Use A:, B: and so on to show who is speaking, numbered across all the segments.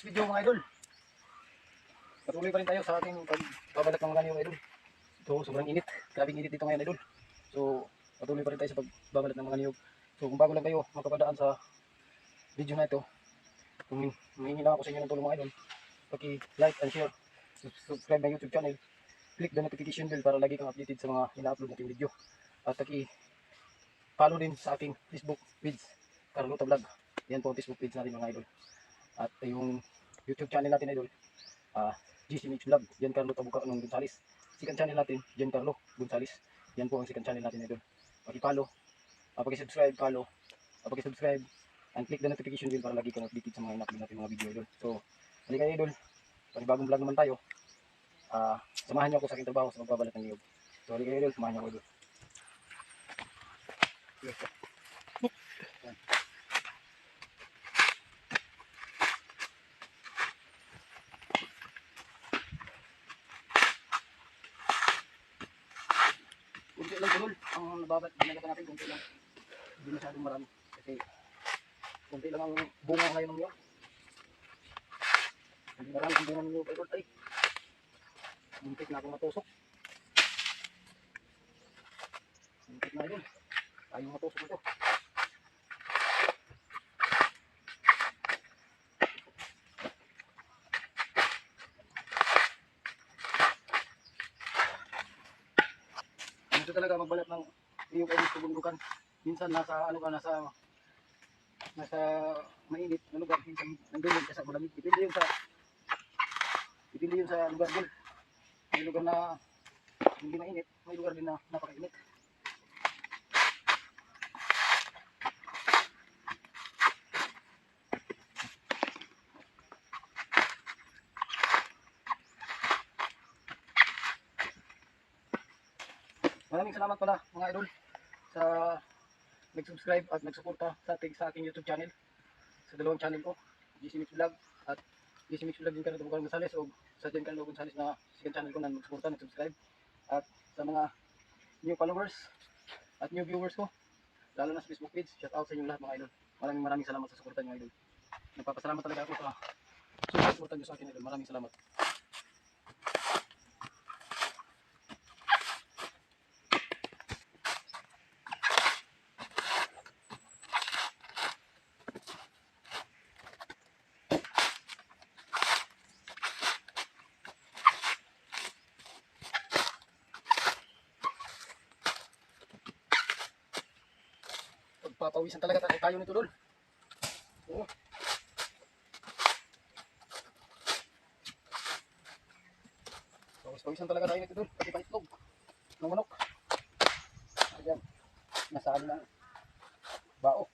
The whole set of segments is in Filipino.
A: next video mga idol. Patuloy pa rin tayo sa ating pagbabalat ng mga niyog idol. So sobrang init. Grabing init dito ngayon idol. So patuloy pa rin tayo sa pagbabalat ng mga niyog. So kung bago lang kayo makapadaan sa video na ito, kung humingi lang ako sa inyo ng tulong mga idol, paki-like and share, subscribe na YouTube channel, click the notification bell para lagi kang updated sa mga ina-upload nating video. At follow din sa aking Facebook page, Carlota Vlog. Yan po ang Facebook page natin mga idol. At yung YouTube channel natin idol, GCMH Vlog, Giancarlo Tabucaanong Gonzales. Second channel natin, Giancarlo Gonzales. Yan po ang second channel natin idol. Paki-follow, paki-subscribe, follow, paki-subscribe, and click the notification bell para lagi kang updated sa mga ina-upload natin mga video idol. So, halika idol, panibagong vlog naman tayo. Samahan niyo ako sa aking trabaho sa magbabalat ng niyog. So, halika idol, samahan niyo ako idol. Yes. Kunti lang idol, ang nababat, binalatan natin kunti lang. Hindi masyadong marami kasi kunti lang ang bunga ngayon ng niyog. Hindi marami ang bunga ng niyog idol. Ay, muntik na akong matusok. Muntik na idol, tayong matusok ito. Ito talaga magbalat ng niyog ay sa bundukan. Minsan nasa ano ka, nasa mainit na lugar, minsan nandun ka sa malamig. Depende yun sa lugar din. May lugar na hindi mainit, may lugar din na napakainit. Maraming salamat pala mga idol sa nag-subscribe at nagsuporta sa aking YouTube channel, sa dalawang channel ko, GCMH Vlog at GCMH Vlog Giancarlo Tabucaanong Gonzales, o sa Giancarlo Gonzales na second channel ko na nagsuporta, nag-subscribe. At sa mga new followers at new viewers ko, lalo na sa Facebook page, shout out sa inyo lahat mga idol. Maraming salamat sa suporta niyo idol. Nagpapasalamat talaga ako sa suporta niyo sa akin idol. Maraming salamat. Papawisan talaga tayo nito dol. Oo. Pawisan talaga tayo nito dol. Pati paitlog ng manok. Ayan. Nasali ng bao.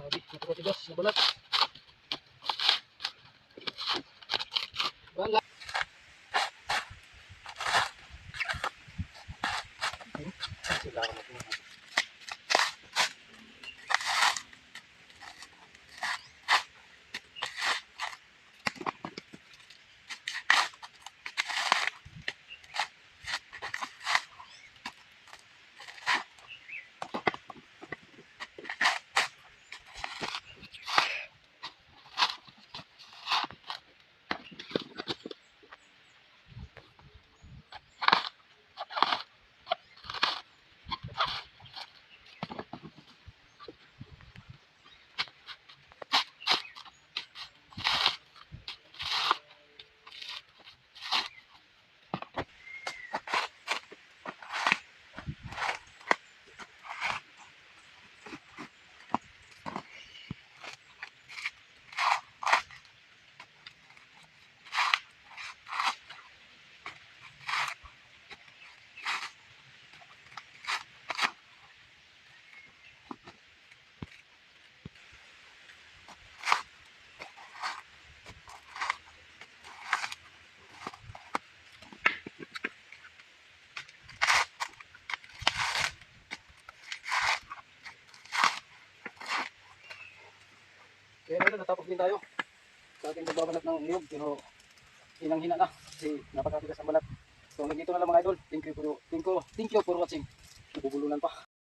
A: Grabe, napakatigas na balat. Wala. Sila ako natin. Kaya naman natapos din tayo sa ating pagbabalat ng niyog, pero hinang-hina na kasi napakatigas ang balat. So hanggang dito na lang mga idol. Thank you for watching. Nabubulunan pa.